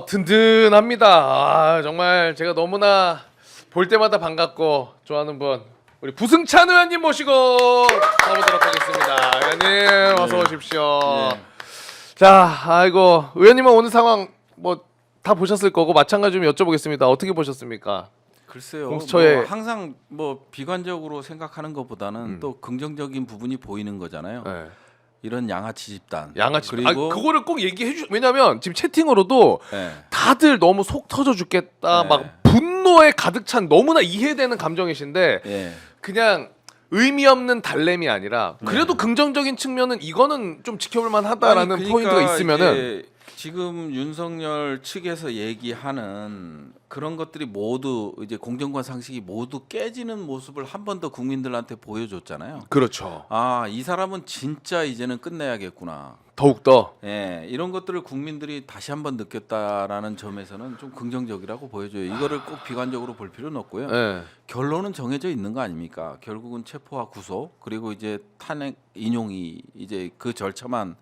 든든합니다. 정말 제가 너무나 볼 때마다 반갑고 좋아하는 분 우리 부승찬 의원님 모시고 가보도록 하겠습니다. 의원님 어서 오십시오. 자, 아이고 의원님은 오늘 상황 뭐 다 보셨을 거고 마찬가지로 여쭤보겠습니다. 어떻게 보셨습니까? 글쎄요. 공수처에 뭐 항상 뭐 비관적으로 생각하는 것보다는 또 긍정적인 부분이 보이는 거잖아요. 네. 이런 양아치 집단. 양아치. 그리고 그거를 꼭 얘기해 주. 왜냐면 지금 채팅으로도 네. 다들 너무 속 터져 죽겠다. 네. 막 분노에 가득 찬 너무나 이해되는 감정이신데 예. 그냥 의미 없는 달램이 아니라 그래도 긍정적인 측면은 이거는 좀 지켜볼 만하다라는 아니, 포인트가 있으면은 이제 지금 윤석열 측에서 얘기하는 그런 것들이 모두 이제 공정과 상식이 모두 깨지는 모습을 한 번 더 국민들한테 보여줬잖아요. 그렇죠. 아, 이 사람은 진짜 이제는 끝내야겠구나. 더욱더 예, 이런 것들을 국민들이 다시 한번 느꼈다라는 점에서는 좀 긍정적이라고 보여줘요. 이거를 꼭 비관적으로 볼 필요는 없고요. 예. 결론은 정해져 있는 거 아닙니까? 결국은 체포와 구속 그리고 이제 탄핵 인용이 이제 그 절차만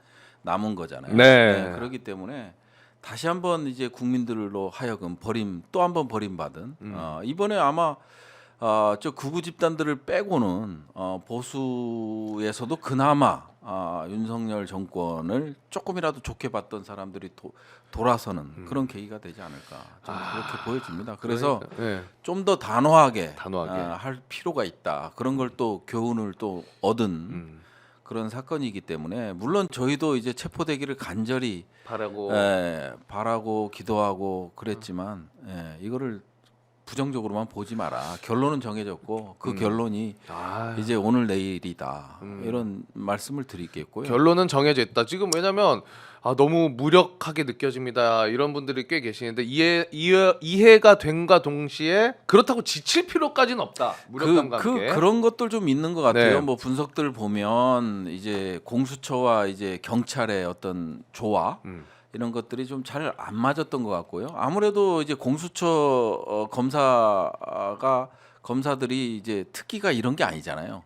남은 거잖아요. 네. 그렇기 때문에 다시 한번 이제 국민들로 하여금 또 한 번 버림받은 이번에 아마 저 극우 집단들을 빼고는 보수에서도 그나마 윤석열 정권을 조금이라도 좋게 봤던 사람들이 돌아서는 그런 계기가 되지 않을까 좀 그렇게 보여집니다. 그래서 그러니까, 예. 좀 더 단호하게 단호하게. 할 필요가 있다. 그런 걸 또 교훈을 또 얻은 그런 사건이기 때문에 물론 저희도 이제 체포되기를 간절히 바라고 기도하고 그랬지만 이거를 부정적으로만 보지 마라. 결론은 정해졌고 그 결론이 이제 오늘 내일이다. 이런 말씀을 드리겠고요. 결론은 정해져 있다. 지금 왜냐면 너무 무력하게 느껴집니다. 이런 분들이 꽤 계시는데 이해가 된과 동시에 그렇다고 지칠 필요까지는 없다. 무력감과 함께. 그런 것들 좀 있는 것 같아요. 네. 뭐 분석들 보면 이제 공수처와 이제 경찰의 어떤 조화 이런 것들이 좀 잘 안 맞았던 것 같고요. 아무래도 이제 공수처 검사들이 이제 특기가 이런 게 아니잖아요.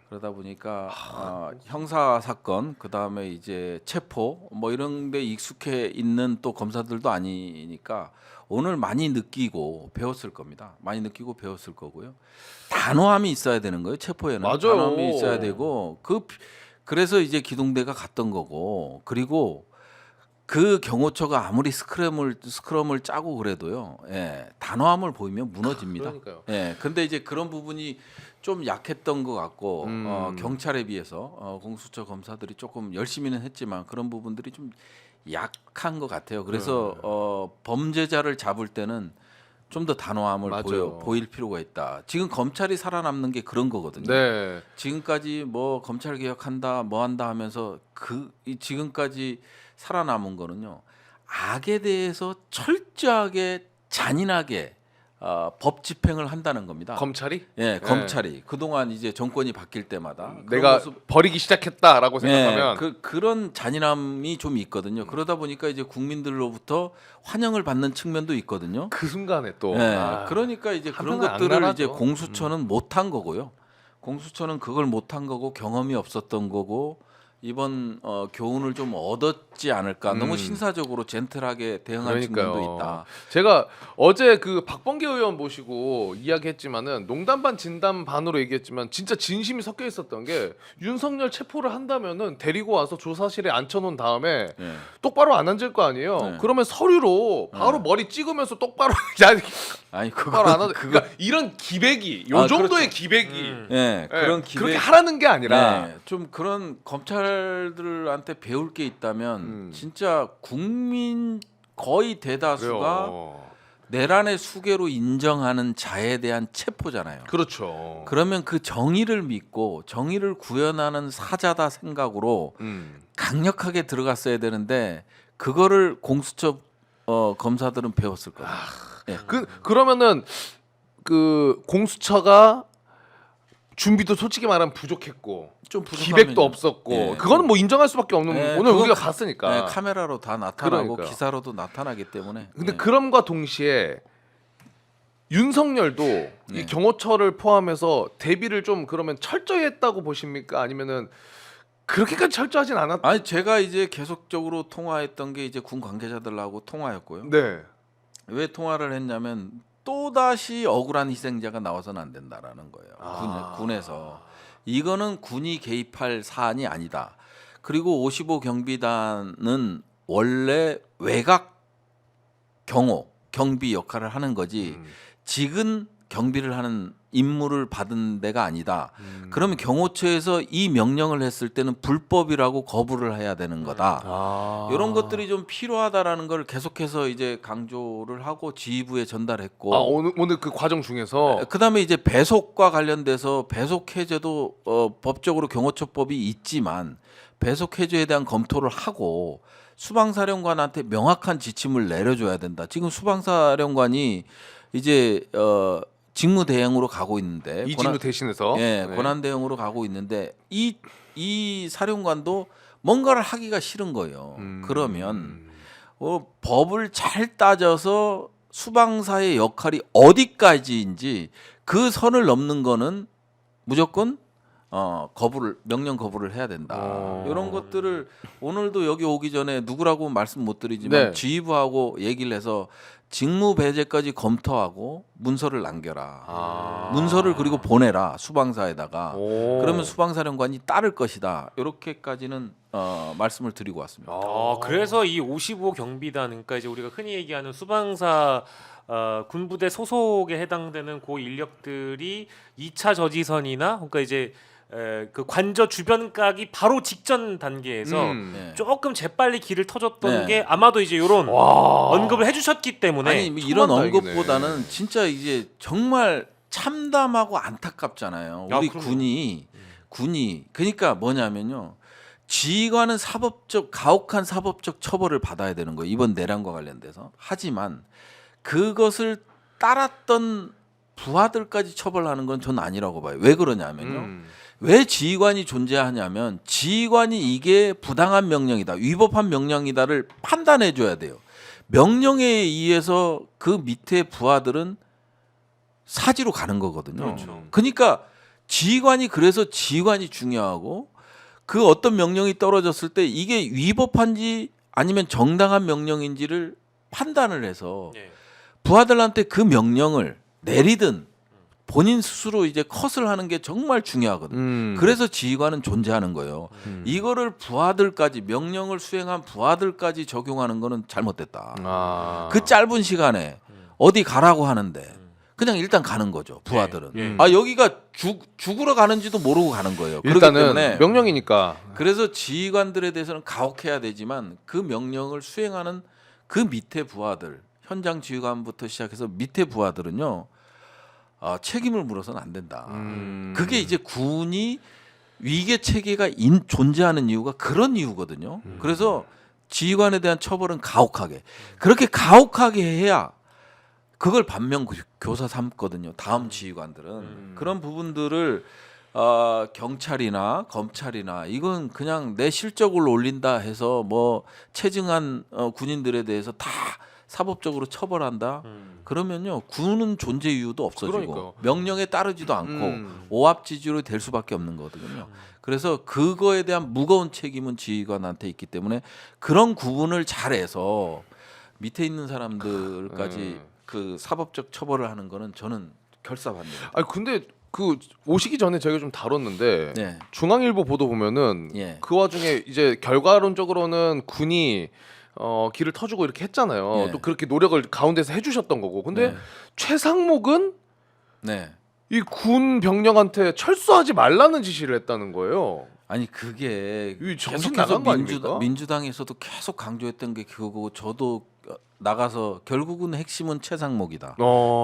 그러다 보니까 형사 사건 그다음에 이제 체포 뭐 이런 데 익숙해 있는 또 검사들도 아니니까 오늘 많이 느끼고 배웠을 겁니다. 많이 느끼고 배웠을 거고요. 단호함이 있어야 되는 거예요. 체포에는 맞아요. 단호함이 있어야 되고 그래서 이제 기동대가 갔던 거고 그리고 그 경호처가 아무리 스크럼을 짜고 그래도요. 단호함을 보이면 무너집니다. 그러니까요. 근데 이제 그런 부분이 좀 약했던 것 같고 경찰에 비해서 공수처 검사들이 조금 열심히는 했지만 그런 부분들이 좀 약한 것 같아요. 그래서 범죄자를 잡을 때는 좀 더 단호함을 보일 필요가 있다. 지금 검찰이 살아남는 게 그런 거거든요. 네. 지금까지 뭐 검찰 개혁한다, 뭐 한다 하면서 지금까지 살아남은 거는요. 악에 대해서 철저하게 잔인하게 법 집행을 한다는 겁니다. 검찰이? 검찰이 그동안 이제 정권이 바뀔 때마다 내가 버리기 시작했다라고 생각하면 그런 잔인함이 좀 있거든요. 그러다 보니까 이제 국민들로부터 환영을 받는 측면도 있거든요. 그 순간에 또 그러니까 이제 그런 것들을 이제 공수처는 못한 거고요. 공수처는 그걸 못한 거고 경험이 없었던 거고 이번 교훈을 좀 얻었지 않을까. 너무 신사적으로 젠틀하게 대응한 측면도 있다. 제가 어제 그 박범계 의원 모시고 이야기했지만은 농담 반 진담 반으로 얘기했지만 진짜 진심이 섞여 있었던 게 윤석열 체포를 한다면은 데리고 와서 조사실에 앉혀놓은 다음에 똑바로 안 앉을 거 아니에요. 그러면 서류로 바로 머리 찍으면서 똑바로 아니 똑바로 안 하는. 그러니까 이런 기백이 요 정도의 기백이 그런 기백 그렇게 하라는 게 아니라 좀 그런 검찰들한테 배울 게 있다면 진짜 국민 거의 대다수가 그래요. 내란의 수괴로 인정하는 자에 대한 체포잖아요. 그렇죠. 그러면 그 정의를 믿고 정의를 구현하는 사자다 생각으로 강력하게 들어갔어야 되는데 그거를 공수처 검사들은 배웠을 거예요. 그러면은 그 공수처가 준비도 솔직히 말하면 부족했고 좀 기백도 없었고 그거는 뭐 인정할 수밖에 없는 오늘 우리가 봤으니까 카메라로 다 나타나고 그러니까요. 기사로도 나타나기 때문에 근데 그럼과 동시에 윤석열도 이 경호처를 포함해서 대비를 좀 그러면 철저히 했다고 보십니까? 아니면은 그렇게까지 철저하진 않았. 아니 제가 이제 계속적으로 통화했던 게 이제 군 관계자들하고 통화였고요. 네. 왜 통화를 했냐면 또 다시 억울한 희생자가 나와서는 안 된다라는 거예요. 군에서 이거는 군이 개입할 사안이 아니다. 그리고 55 경비단은 원래 외곽 경비 역할을 하는 거지 직은 경비를 하는 임무를 받은 데가 아니다. 그러면 경호처에서 이 명령을 했을 때는 불법이라고 거부를 해야 되는 거다. 이런 것들이 좀 필요하다라는 걸 계속해서 이제 강조를 하고 지휘부에 전달했고. 오늘 그 과정 중에서 그다음에 이제 배속과 관련돼서 배속 해제도 법적으로 경호처법이 있지만 배속 해제에 대한 검토를 하고 수방사령관한테 명확한 지침을 내려줘야 된다. 지금 수방사령관이 이제 직무 대행으로 가고 있는데 이진우 대신해서 권한 대행으로 가고 있는데 이 사령관도 뭔가를 하기가 싫은 거예요. 그러면 법을 잘 따져서 수방사의 역할이 어디까지인지 그 선을 넘는 거는 무조건 명령 거부를 해야 된다. 이런 것들을 오늘도 여기 오기 전에 누구라고 말씀 못 드리지만 네. 지휘부하고 얘기를 해서 직무 배제까지 검토하고 문서를 남겨라. 문서를 그리고 보내라 수방사에다가. 그러면 수방사령관이 따를 것이다. 이렇게까지는 말씀을 드리고 왔습니다. 그래서 이 55 경비단, 그러니까 이제 우리가 흔히 얘기하는 수방사 군부대 소속에 해당되는 고 인력들이 2차 저지선이나 그러니까 이제 그 관저 주변 까기 바로 직전 단계에서 네. 조금 재빨리 길을 터줬던 네. 게 아마도 이제 이런 언급을 해주셨기 때문에 아니 뭐 이런 천만다행이네. 언급보다는 진짜 이제 정말 참담하고 안타깝잖아요. 우리 그럼요. 군이 그러니까 뭐냐면요. 지휘관은 가혹한 사법적 처벌을 받아야 되는 거예요. 이번 내란과 관련돼서. 하지만 그것을 따랐던 부하들까지 처벌하는 건 전 아니라고 봐요. 왜 그러냐면요. 왜 지휘관이 존재하냐면 지휘관이 이게 부당한 명령이다, 위법한 명령이다를 판단해 줘야 돼요. 명령에 의해서 그 밑에 부하들은 사지로 가는 거거든요. 그렇죠. 그러니까 그래서 지휘관이 중요하고 그 어떤 명령이 떨어졌을 때 이게 위법한지 아니면 정당한 명령인지를 판단을 해서 예. 부하들한테 그 명령을 내리든 본인 스스로 이제 컷을 하는 게 정말 중요하거든요. 그래서 지휘관은 존재하는 거예요. 이거를 부하들까지 명령을 수행한 부하들까지 적용하는 거는 잘못됐다. 그 짧은 시간에 어디 가라고 하는데 그냥 일단 가는 거죠. 부하들은. 예. 여기가 죽으러 가는지도 모르고 가는 거예요. 그렇기 일단은 때문에 명령이니까. 그래서 지휘관들에 대해서는 가혹해야 되지만 그 명령을 수행하는 그 밑에 부하들, 현장 지휘관부터 시작해서 밑에 부하들은요. 책임을 물어서는 안 된다. 그게 이제 군이 위계 체계가 존재하는 이유가 그런 이유거든요. 그래서 지휘관에 대한 처벌은 가혹하게. 그렇게 가혹하게 해야 그걸 반면 교사 삼거든요. 다음 지휘관들은. 그런 부분들을 경찰이나 검찰이나 이건 그냥 내 실적을 올린다 해서 뭐 체증한 군인들에 대해서 다 사법적으로 처벌한다. 그러면요 군은 존재 이유도 없어지고 그러니까요. 명령에 따르지도 않고 오합지졸이 될 수밖에 없는 거거든요. 그래서 그거에 대한 무거운 책임은 지휘관한테 있기 때문에 그런 구분을 잘해서 밑에 있는 사람들까지 그 사법적 처벌을 하는 거는 저는 결사합니다. 아니 근데 그 오시기 전에 저희가 좀 다뤘는데 네. 중앙일보 보도 보면은 예. 그 와중에 이제 결과론적으로는 군이 길을 터주고 이렇게 했잖아요. 네. 또 그렇게 노력을 가운데서 해주셨던 거고. 근데 네. 최상목은 네. 이 군 병력한테 철수하지 말라는 지시를 했다는 거예요. 아니 그게 이 정신 계속해서 나간 거 아닙니까? 민주당에서도 계속 강조했던 게 그거고 저도 나가서 결국은 핵심은 최상목이다.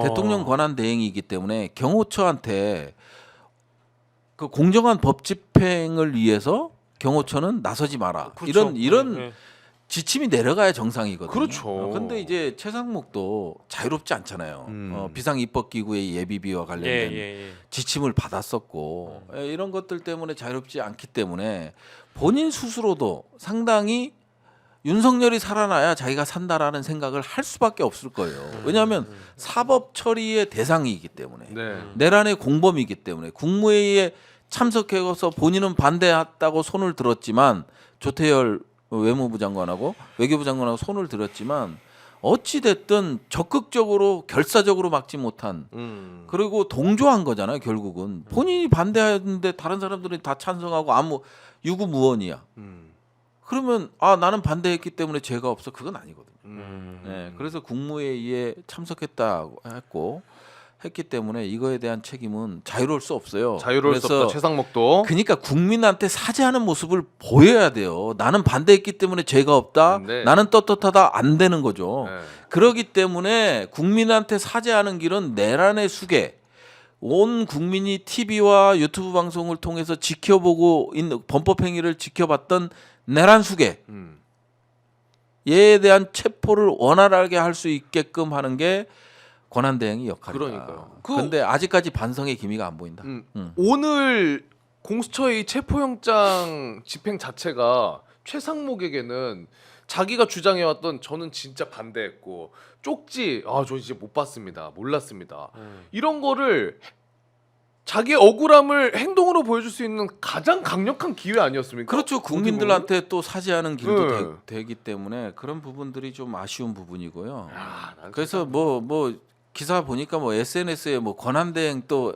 대통령 권한 대행이기 때문에 경호처한테 그 공정한 법 집행을 위해서 경호처는 나서지 마라. 그렇죠. 이런 네. 지침이 내려가야 정상이거든요. 그렇죠. 근데 이제 최상목도 자유롭지 않잖아요. 비상 입법 기구의 예비비와 관련된 예. 지침을 받았었고 이런 것들 때문에 자유롭지 않기 때문에 본인 스스로도 상당히 윤석열이 살아나야 자기가 산다라는 생각을 할 수밖에 없을 거예요. 왜냐하면 사법 처리의 대상이기 때문에 네. 내란의 공범이기 때문에 국무회의에 참석해서 본인은 반대했다고 손을 들었지만 조태열 외무부 장관하고 외교부 장관하고 손을 들었지만 어찌 됐든 적극적으로 결사적으로 막지 못한 그리고 동조한 거잖아요. 결국은 본인이 반대하는데 다른 사람들이 다 찬성하고 아무 유구무원이야. 그러면 나는 반대했기 때문에 죄가 없어 그건 아니거든요. 네, 그래서 국무회의에 참석했다고 했기 때문에 이거에 대한 책임은 자유로울 수 없어요. 자유로울 수 없다. 최상목도. 그러니까 국민한테 사죄하는 모습을 보여야 돼요. 나는 반대했기 때문에 죄가 없다. 네. 나는 떳떳하다 안 되는 거죠. 네. 그렇기 때문에 국민한테 사죄하는 길은 내란의 수계. 온 국민이 TV와 유튜브 방송을 통해서 지켜보고 있는 범법 행위를 지켜봤던 내란 수계. 얘에 대한 체포를 원활하게 할 수 있게끔 하는 게 권한대행의 역할이다. 그러니까요. 그런데 아직까지 반성의 기미가 안 보인다. 오늘 공수처의 체포영장 집행 자체가 최상목에게는 자기가 주장해왔던 저는 진짜 반대했고 쪽지 저 이제 못 봤습니다. 몰랐습니다. 이런 거를 자기의 억울함을 행동으로 보여줄 수 있는 가장 강력한 기회 아니었습니까? 그렇죠. 국민들한테 또 사죄하는 길도 네. 되기 때문에 그런 부분들이 좀 아쉬운 부분이고요. 난 그래서 뭐 기사 보니까 뭐 SNS에 뭐 권한대행 또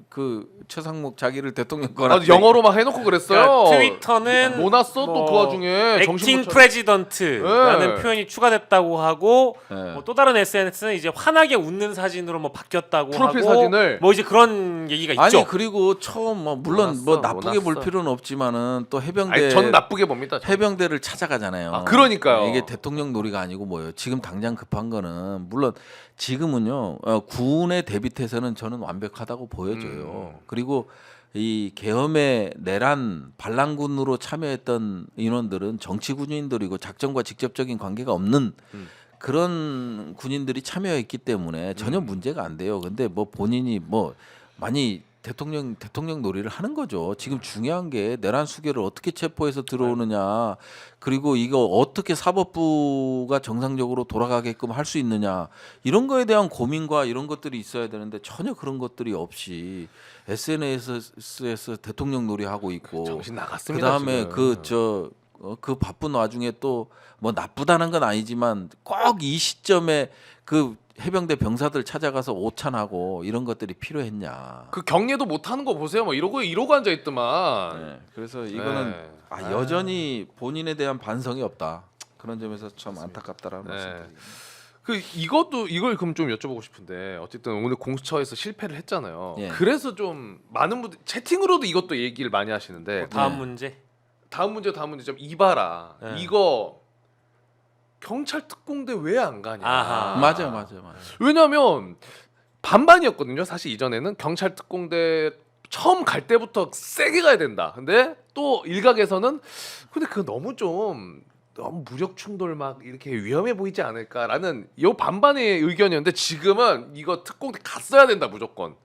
그 최상목 자기를 대통령 권한 영어로 막 해놓고 그랬어요. 그러니까 트위터는 뭐 났어 또 그 와중에 정신 액팅 못 차려. 프레지던트라는 네. 표현이 추가됐다고 하고 네. 또 다른 SNS는 이제 환하게 웃는 사진으로 뭐 바뀌었다고 프로필 하고 사진을. 뭐 이제 그런 얘기가 있죠. 아니 그리고 처음 물론 뭐 몰랐어, 나쁘게 볼 몰랐어. 필요는 없지만은 또 해병대 전 나쁘게 봅니다. 저는. 해병대를 찾아가잖아요. 그러니까요. 이게 대통령 놀이가 아니고 뭐예요. 지금 당장 급한 거는 물론 지금은요 군의 대비태세는 저는 완벽하다고 보여져요. 그리고 이 계엄의 내란 반란군으로 참여했던 인원들은 정치 군인들이고 작전과 직접적인 관계가 없는 그런 군인들이 참여했기 때문에 전혀 문제가 안 돼요. 근데 뭐 본인이 뭐 많이 대통령 놀이를 하는 거죠. 지금 중요한 게 내란 수계를 어떻게 체포해서 들어오느냐, 그리고 이거 어떻게 사법부가 정상적으로 돌아가게끔 할 수 있느냐 이런 거에 대한 고민과 이런 것들이 있어야 되는데 전혀 그런 것들이 없이 SNS에서 대통령 놀이 하고 있고 정신 나갔습니다. 그다음에 그 바쁜 와중에 또 뭐 나쁘다는 건 아니지만 꼭 이 시점에 그 해병대 병사들 찾아가서 오찬하고 이런 것들이 필요했냐. 그 경례도 못 하는 거 보세요. 뭐 이러고 앉아 있더만. 네, 그래서 이거는 네. 여전히 본인에 대한 반성이 없다. 그런 점에서 참 안타깝다라는 말씀드립니다. 이걸 그럼 좀 여쭤보고 싶은데 어쨌든 오늘 공수처에서 실패를 했잖아요. 예. 그래서 좀 많은 분들 채팅으로도 이것도 얘기를 많이 하시는데 다음 문제. 다음 문제 좀 이봐라. 네. 이거 경찰 특공대 왜 안 가냐? 아하. 맞아요. 왜냐하면 반반이었거든요. 사실 이전에는 경찰 특공대 처음 갈 때부터 세게 가야 된다. 근데 또 일각에서는 근데 그거 너무 무력 충돌 막 이렇게 위험해 보이지 않을까라는 요 반반의 의견이었는데 지금은 이거 특공대 갔어야 된다 무조건.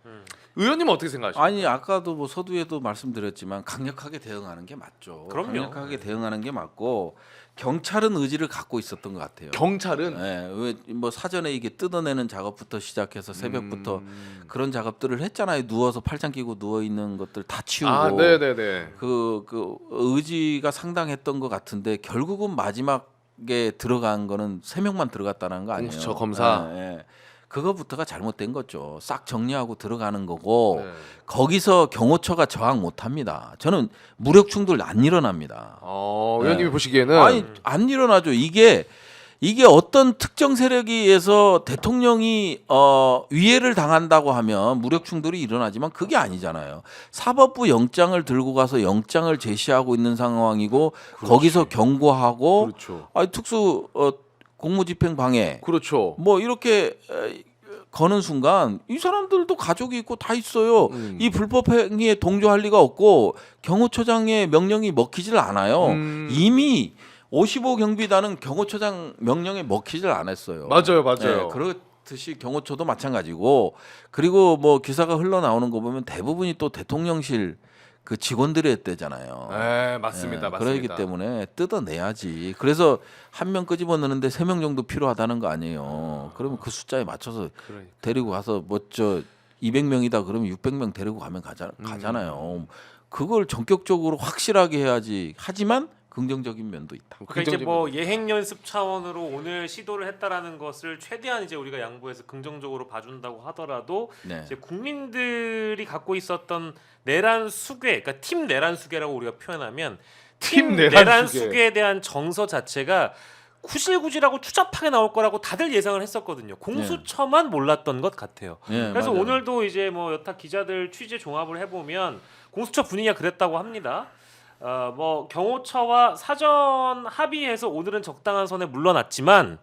의원님은 어떻게 생각하십니까? 아니 아까도 뭐 서두에도 말씀드렸지만 강력하게 대응하는 게 맞죠. 그럼요. 강력하게 대응하는 게 맞고 경찰은 의지를 갖고 있었던 것 같아요. 경찰은 왜 뭐 사전에 이게 뜯어내는 작업부터 시작해서 새벽부터 그런 작업들을 했잖아요. 누워서 팔짱 끼고 누워 있는 것들 다 치우고. 네네네. 그 의지가 상당했던 것 같은데 결국은 마지막에 들어간 거는 3명만 들어갔다는 거 아니에요? 공수처 검사. 예. 그거부터가 잘못된 거죠. 싹 정리하고 들어가는 거고 네. 거기서 경호처가 저항 못합니다. 저는 무력 충돌 안 일어납니다. 의원님이 네. 보시기에는 아니 안 일어나죠. 이게 어떤 특정 세력에 의해서 대통령이 위해를 당한다고 하면 무력 충돌이 일어나지만 그게 아니잖아요. 사법부 영장을 들고 가서 영장을 제시하고 있는 상황이고 거기서 경고하고 그렇죠. 특수 공무집행 방해 그렇죠. 뭐 이렇게 거는 순간 이 사람들도 가족이 있고 다 있어요. 이 불법 행위에 동조할 리가 없고 경호처장의 명령이 먹히질 않아요. 이미 55 경비단은 경호처장 명령에 먹히질 않았어요. 맞아요. 네, 그렇듯이 경호처도 마찬가지고 그리고 뭐 기사가 흘러나오는 거 보면 대부분이 또 대통령실 그 직원들이 했대잖아요. 네, 맞습니다. 그러기 때문에 뜯어내야지. 그래서 한 명 끄집어내는데 3명 정도 필요하다는 거 아니에요. 그러면 그 숫자에 맞춰서 그러니까. 데리고 가서 200명이다 그러면 600명 데리고 가면 가잖아요. 그걸 전격적으로 확실하게 해야지. 하지만 긍정적인 면도 있다. 그러니까 이제 뭐 예행 연습 차원으로 오늘 시도를 했다라는 것을 최대한 이제 우리가 양보해서 긍정적으로 봐준다고 하더라도 네. 이제 국민들이 갖고 있었던 내란 수괴, 그러니까 팀 내란 수괴라고 우리가 표현하면 팀 내란 수괴에 대한 정서 자체가 구실구질하고 추잡하게 나올 거라고 다들 예상을 했었거든요. 공수처만 몰랐던 것 같아요. 그래서 맞아요. 오늘도 이제 뭐 여타 기자들 취재 종합을 해보면 공수처 분위기가 그랬다고 합니다. 뭐 경호처와 사전 합의해서 오늘은 적당한 선에 물러났지만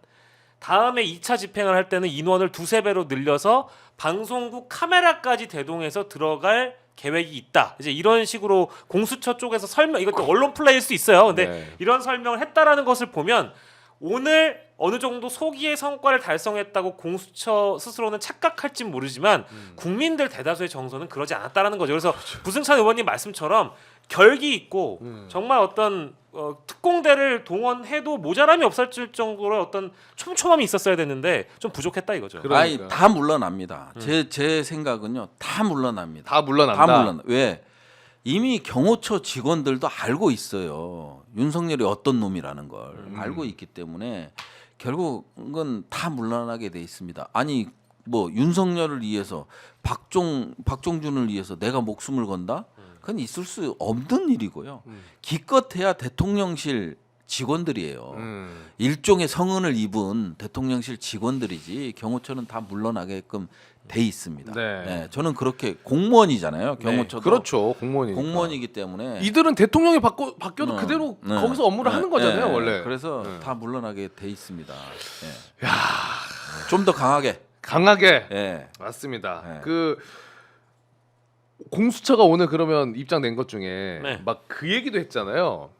다음에 2차 집행을 할 때는 인원을 2~3배로 늘려서 방송국 카메라까지 대동해서 들어갈 계획이 있다. 이제 이런 식으로 공수처 쪽에서 설명, 이것도 언론 플레이일 수 있어요. 근데 네. 이런 설명을 했다라는 것을 보면 오늘 어느 정도 소기의 성과를 달성했다고 공수처 스스로는 착각할진 모르지만 국민들 대다수의 정서는 그러지 않았다라는 거죠. 그래서 부승찬 의원님 말씀처럼 결기 있고 정말 어떤 특공대를 동원해도 모자람이 없을 정도로 어떤 촘촘함이 있었어야 됐는데 좀 부족했다 이거죠. 그러니까. 아니 다 물러납니다. 제 생각은요. 다 물러납니다. 다 물러난다. 다 물러나. 왜? 이미 경호처 직원들도 알고 있어요. 윤석열이 어떤 놈이라는 걸 알고 있기 때문에 결국은 다 물러나게 돼 있습니다. 아니 뭐 윤석열을 위해서 박종준을 위해서 내가 목숨을 건다? 그건 있을 수 없는 일이고요. 기껏해야 대통령실 직원들이에요. 일종의 성은을 입은 대통령실 직원들이지 경호처는 다 물러나게끔 돼 있습니다. 네. 네, 저는 그렇게 공무원이잖아요. 경호처도 그렇죠. 공무원이니까. 공무원이기 때문에 이들은 대통령이 바뀌어도 그대로 거기서 업무를 하는 거잖아요, 원래. 그래서 네. 다 물러나게 돼 있습니다. 네. 좀 더 강하게. 강하게. 네. 맞습니다. 네. 그 공수처가 오늘 그러면 입장 낸 것 중에 네. 막 그 얘기도 했잖아요.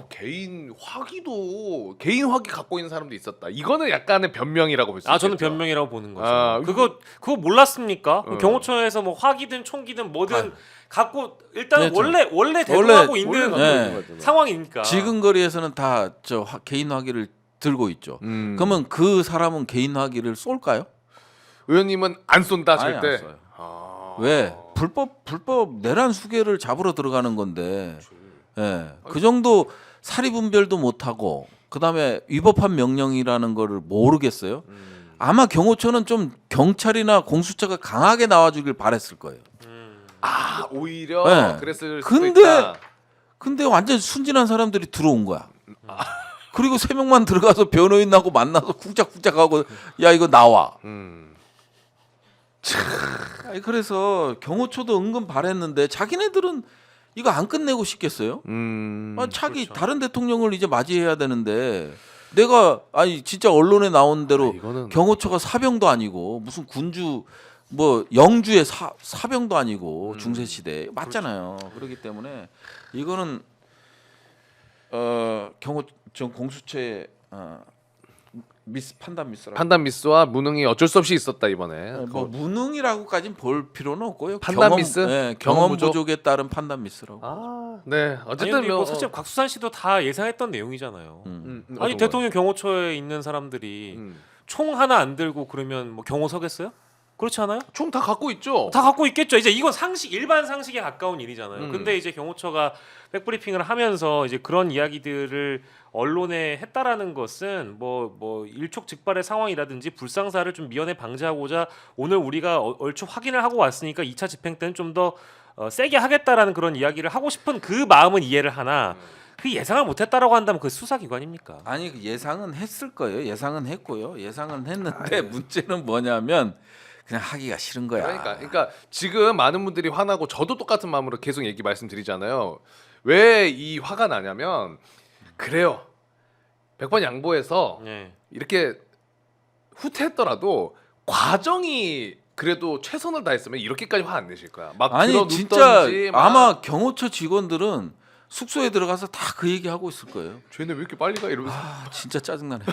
개인 화기 갖고 있는 사람도 있었다. 이거는 약간의 변명이라고 볼 수 있죠. 저는 변명이라고 보는 거죠. 그거 몰랐습니까? 경호처에서 뭐 화기든 총기든 뭐든 갖고 일단은 네, 원래 대동하고 원래 있는 네. 상황이니까. 지금 거리에서는 다 저 개인 화기를 들고 있죠. 그러면 그 사람은 개인 화기를 쏠까요? 의원님은 안 쏜다 아예 절대. 안 쏴요. 왜? 불법 내란 수괴를 잡으러 들어가는 건데. 예. 그 정도 사리 분별도 못 하고 그다음에 위법한 명령이라는 거를 모르겠어요. 아마 경호처는 좀 경찰이나 공수처가 강하게 나와 주길 바랬을 거예요. 오히려 네. 그랬을 수도 근데 있다. 근데 완전 순진한 사람들이 들어온 거야. 그리고 3명만 들어가서 변호인하고 만나서 쿵짝쿵짝하고 야 이거 나와. 아니, 그래서 경호처도 은근 바랬는데 자기네들은 이거 안 끝내고 싶겠어요? 차기 그렇죠. 다른 대통령을 이제 맞이해야 되는데 내가 진짜 언론에 나온 대로 이거는 경호처가 사병도 아니고 무슨 군주 뭐 영주의 사병도 아니고 중세 시대 맞잖아요. 그렇기 때문에 이거는 공수처의 판단 미스라고. 판단 미스와 무능이 어쩔 수 없이 있었다 이번에. 뭐 무능이라고까지는 볼 필요는 없고요. 판단 경험, 미스? 네, 경험 경험 부족? 부족에 따른 판단 미스라고. 네. 아니 어쨌든 근데 뭐 사실 곽수산 씨도 다 예상했던 내용이잖아요. 아니 어떤 대통령 경호처에 있는 사람들이 거요? 총 하나 안 들고 그러면 뭐 경호 서겠어요? 그렇지 않아요? 총 다 갖고 있죠. 다 갖고 있겠죠. 이제 이건 일반 상식에 가까운 일이잖아요. 음. 근데 이제 경호처가 백브리핑을 하면서 이제 그런 이야기들을 언론에 했다라는 것은 뭐 일촉즉발의 상황이라든지 불상사를 좀 미연에 방지하고자 오늘 우리가 얼추 확인을 하고 왔으니까 2차 집행 때는 좀 더 세게 하겠다라는 그런 이야기를 하고 싶은 그 마음은 이해를 하나 그 예상을 못했다라고 한다면 그 수사기관입니까? 아니 그 예상은 했을 거예요. 예상은 했고요. 예상은 했는데 문제는 뭐냐면 그냥 하기가 싫은 거야. 그러니까 지금 많은 분들이 화나고 저도 똑같은 마음으로 계속 말씀드리잖아요. 왜 이 화가 나냐면 그래요. 100번 양보해서 네. 이렇게 후퇴했더라도 과정이 그래도 최선을 다했으면 이렇게까지 화 안 내실 거야. 막 아니 들어눕던지 진짜 막 아마 경호처 직원들은 숙소에 들어가서 다 그 얘기 하고 있을 거예요. 쟤네 왜 이렇게 빨리 가 이러면서. 진짜 짜증나네.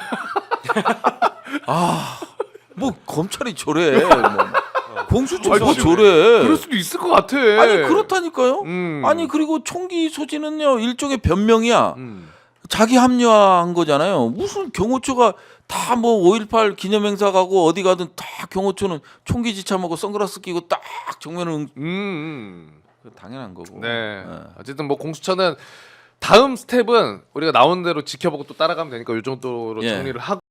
뭐 검찰이 저래. 공수처가 아니, 저래. 그럴 수도 있을 것 같아. 아니 그렇다니까요. 음. 아니 그리고 총기 소지는요 일종의 변명이야. 자기 합리화한 거잖아요. 무슨 경호처가 다 뭐 5.18 기념행사 가고 어디 가든 다 경호처는 총기 지참하고 선글라스 끼고 딱 정면을 당연한 거고. 네. 예. 어쨌든 뭐 공수처는 다음 스텝은 우리가 나온 대로 지켜보고 또 따라가면 되니까 요 정도로 예. 정리를 하고.